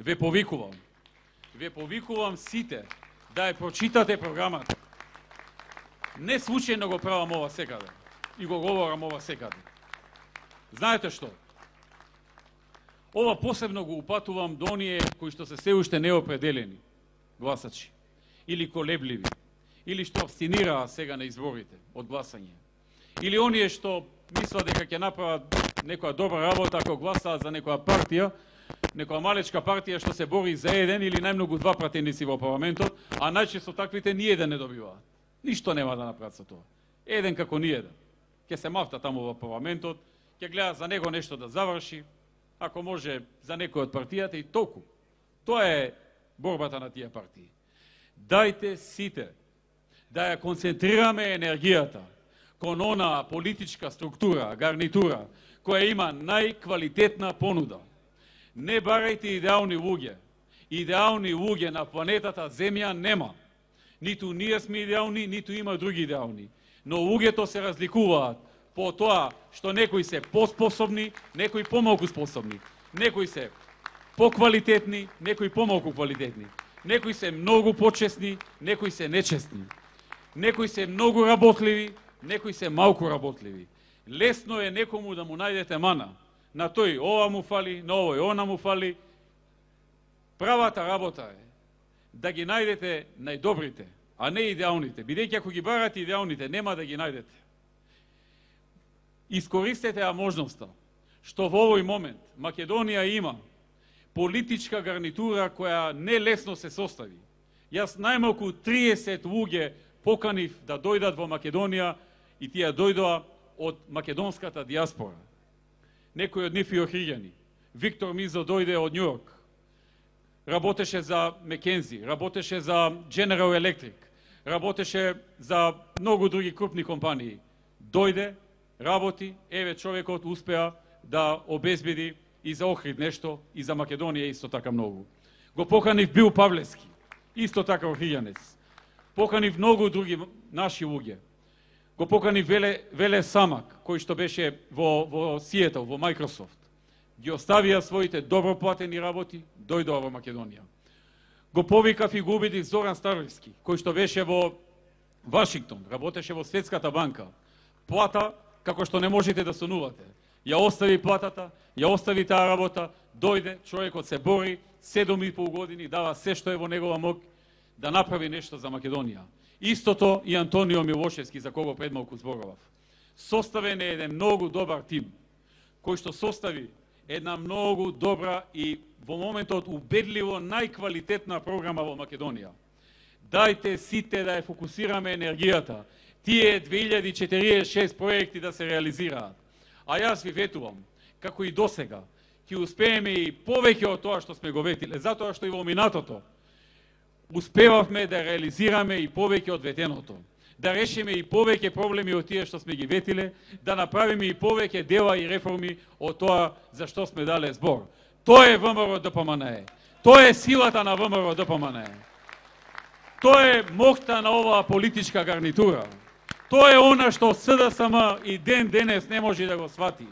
Ве повикувам сите да ја прочитате програмата. Не случајно го правам ова секаде и го говорам ова секаде. Знаете што? Ова посебно го упатувам до оние кои што се уште неопределени гласачи или колебливи, или што абстинираа сега на изборите од гласање, или оние што мислат дека ќе направат некоја добра работа ако гласаат за некоја партија, некоја малечка партија што се бори за еден или најмногу два пратеници во парламентот, а најчесто таквите ниеден не добиваат. Ништо нема да направат со тоа. Еден како ниеден. Ќе се мафта таму во парламентот, ќе гледа за него нешто да заврши, ако може за некој од партијата и толку. Тоа е борбата на тие партии. Дајте сите да ја концентрираме енергијата кон она политичка структура, гарнитура, која има најквалитетна понуда. Не барајте идеални луѓе. Идеални луѓе на планетата Земја нема. Ниту ние сме идеални, ниту има други идеални. Но луѓето се разликуваат по тоа што некои се поспособни, некои помалку способни. Некои се поквалитетни, некои помалку квалитетни. Некои се многу почесни, некои се нечесни. Некои се многу работливи, некои се малку работливи. Лесно е некому да му најдете мана. На тој ова му фали, на овој она му фали. Правата работа е да ги најдете најдобрите, а не идеалните. Бидејќи ако ги барате идеалните, нема да ги најдете. Искористете ја можноста што во овој момент Македонија има политичка гарнитура која не лесно се состави. Јас најмалку 30 луѓе поканив да дојдат во Македонија и тие дојдоа од македонската диаспора. Некои од нив и охриѓани. Виктор Мизо дојде од Њујорк. Работеше за Мекензи, работеше за General Electric, работеше за многу други крупни компании. Дојде, работи, еве човекот успеа да обезбеди и за Охрид нешто, и за Македонија исто така многу. Го поканив Бил Павлевски, исто така охриѓанец. Поканив многу други наши луѓе. Го поканив Веле Самак, кој што беше во Сиетл, во Microsoft. Ги оставија своите добро платени работи, дојдоа во Македонија. Го повикав и го убедив Зоран Старовски, кој што беше во Вашингтон, работеше во Светската банка. Плата, како што не можете да сонувате. Ја остави платата, ја остави таа работа, дојде, човекот се бори, 7,5 години, дава се што е во негова мог да направи нешто за Македонија. Истото и Антонио Милошевски, за кого предмалку зборував. Составен е еден многу добар тим, кој што состави една многу добра и во моментот убедливо најквалитетна програма во Македонија. Дајте сите да ја фокусираме енергијата, тие 2046 проекти да се реализираат. А јас ви ветувам, како и досега, ќе успееме и повеќе од тоа што сме го ветиле, затоа што и во минатото успевавме да реализираме и повеќе од ветеното, да решиме и повеќе проблеми од тие што сме ги ветиле, да направиме и повеќе дела и реформи од тоа за што сме дале збор. Тоа е ВМРО ДПМНЕ. Тоа е силата на ВМРО ДПМНЕ. Тоа е моќта на оваа политичка гарнитура. Тоа е она што СДСМ и ден денес не може да го свати.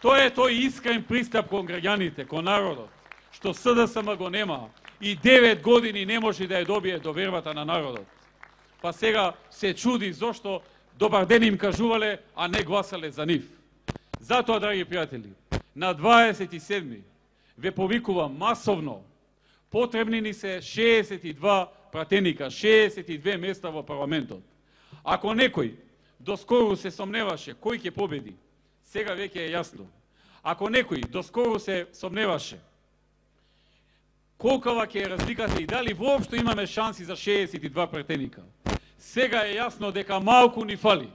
Тоа е тој искрен пристап кон граѓаните, кон народот, што СДСМ го нема и 9 години не може да ја добие довербата на народот. Па сега се чуди зошто добар ден им кажувале, а не гласале за нив. Затоа, драги пријатели, на 27. ве повикувам масовно, потребни ни се 62 пратеника, 62 места во парламентот. Ако некој доскоро се сомневаше кој ќе победи, сега веќе е јасно. Ако некој доскоро се сомневаше колкава ќе е разликата и дали воопшто имаме шанси за 62 пратеника, сега е јасно дека малку ни фали.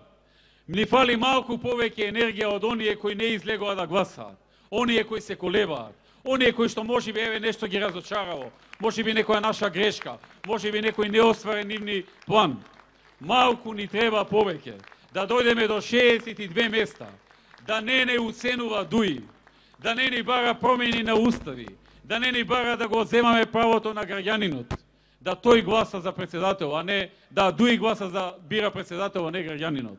Ни фали малку повеќе енергија од оние кои не излегоа да гласаат, оние кои се колебаат, оние кои што можеби еве нешто ги разочарало, можеби некоја наша грешка, можеби некој неостварен нивни план. Малку ни треба повеќе, да дојдеме до 62 места, да не уценува ДУИ, да не ни бара промени на устави, да не ни бара да го земаме правото на граѓанинот, да тој гласа за председател, а не да ДУИ гласа за бира председател, а не граѓанинот.